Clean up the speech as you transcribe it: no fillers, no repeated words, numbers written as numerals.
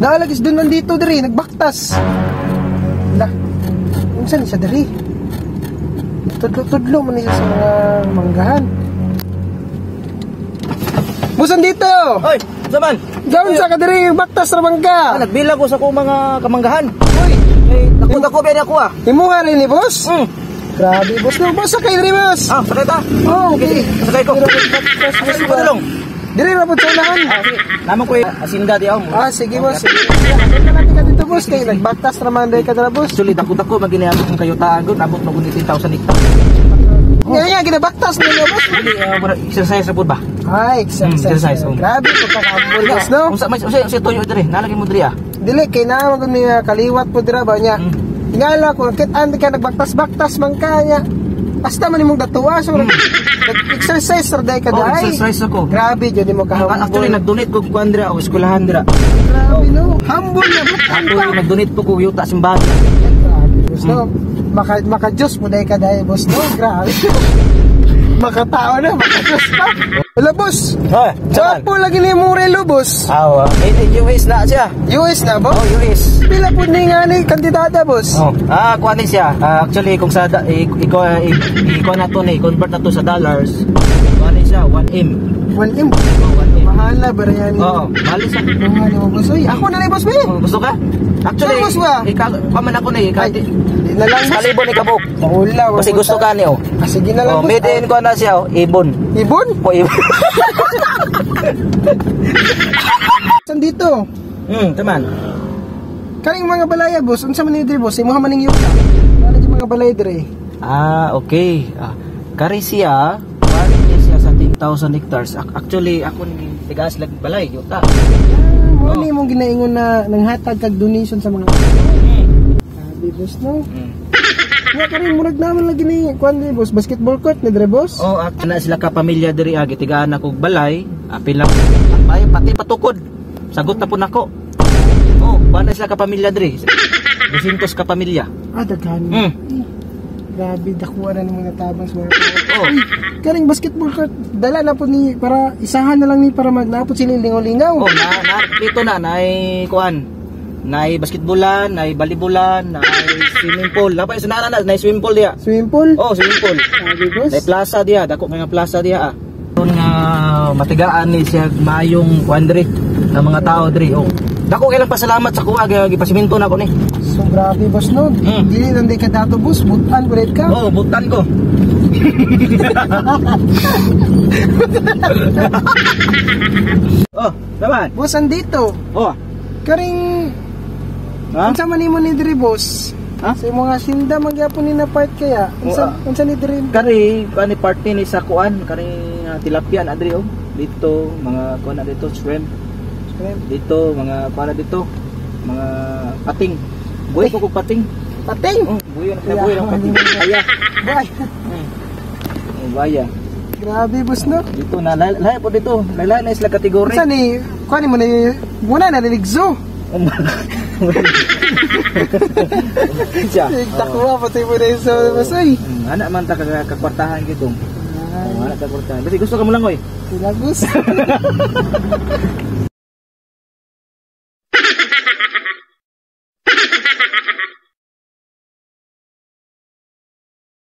Naalagis doon nandito diri, nagbaktas. Lah, unsan siya diri? Tudlo-tudlo man siya sa mga manggahan. Busan dito! Hoy, zaman. Gawin sa ka diri, baktas ra mangga. Nagbilang ko sa ko mga kamanggahan. Hoy, Dako ba ako ah? imuha rin ni boss? Grabe, boss no, boss sakay diri boss. Ah, sakay ta? Oh, okay. Sakay ko. Sakay ko dulong. Diri ra pud sa unahan. Sige. Naman ko asinda di ako. Sige boss, sige. Natin ka dito boss, kay nagbaktas ra man day ka dira boss. Actually, dako maginayang kong kayo tago, nabot mo kundi 10,000 hektar. Nga ginabaktas ninyo boss. Hindi, exercise sa ba? Ay, exercise. Grabe ko kakambol boss no. Unsa tuyo dire, nalagay mo dire ah. Dili kay na magud ni kaliwat pud dira ba nya. Tingala ko kit andi ka nagbaktas-baktas man kanya. Basta man imong datuwa so exercise ra day ka day. Exercise ako. Grabe jud mo kahambol. Actually nag-donate ko kuan dira o eskwelahan dira. Grabe no. Humble na bot. Ako nag-donate po ko yuta simbahan. Grabe boss no. Maka-Diyos mo day ka day boss no. Grabe. Makatao na, maka-Diyos pa. Wala boss. Hoy, Japo lagi ni Morelo boss. Awa, US na siya. US na ba? Oh, US. Pila po ni nga ni kandidata boss. Oh, kuan ni siya. Actually kung sa iko na to ni convert na to sa dollars. Kuan ni siya 1M. 1M. Mahal na ba yan? Oo, mahal siya. Mahal mo boss. Uy, ako na rin boss. Gusto ka? Actually, boss ba? Paman ako ni kahit na lang boss. Kalibon ni kabuk. Wala. Kasi gusto ka ni oh. Sige na lang boss. Made in ko na siya oh, ibon. Ibon? O ibon. Saan dito? Taman. Karing mga balaya boss, unsa man ni diri boss? Imuha man ning yuta. Wala gyud mga balaya diri. Okay. Kari siya, wala siya sa 10,000 hectares. Actually, ako ni tigas lag balay yuta. Mo ni mong ginaingon na nanghatag kag donation sa mga Sabi boss no. Nga karing murag naman lagi ni kuan ni boss, basketball court ni diri boss. Oh, na sila ka pamilya diri gitigaan ako balay, pila pati patukod. Sagot na po nako. Oh, bana sila ka pamilya diri. 200 ka pamilya. Daghan. Grabe dakuha na ng mga tabang sa mga Oh. Karing basketball court, dala na po ni para isahan na lang ni para magnapot sila lingaw-lingaw. Oh, dito na nay kuan. Nay basketballan, nay volleyballan, nay swimming pool. Lapay sunana na, nay swimming pool dia. Swimming pool? Oh, swimming pool. Sabi boss. Nay plaza dia, dako nga plaza dia nga matigaan ni siya mayong kuan diri ng mga tao diri. Oh. Dako kay lang pasalamat sa kuha gipasiminto na ko ni. So grabe boss no. Dili nanday ka dato boss, butan ulit ka. Oh, butan ko. Oh, naman. Boss andito. Oh. Karing unsa man nimo ni diri boss? Ha? Sa mga sinda magyapon ni na part kaya. Unsa ni diri? Kari kani party ni sa kuan, kari tilapia na diri oh. Dito mga kuan na dito shrimp. Dito mga kuan na dito. Mga pating. Buhay ko kog pating. Pating. Buhay na pating. Baya. Baya. Baya. Grabe boss no. Dito na lahi po dito. Lahi na sila kategori. Unsa ni kuan mo ni muna na niligzo. Siya. Takwa pati mo na sa basay. Anak man ta kakwartahan gito. Anak kakwartahan. Dili gusto ka mo lang oy. Silagos.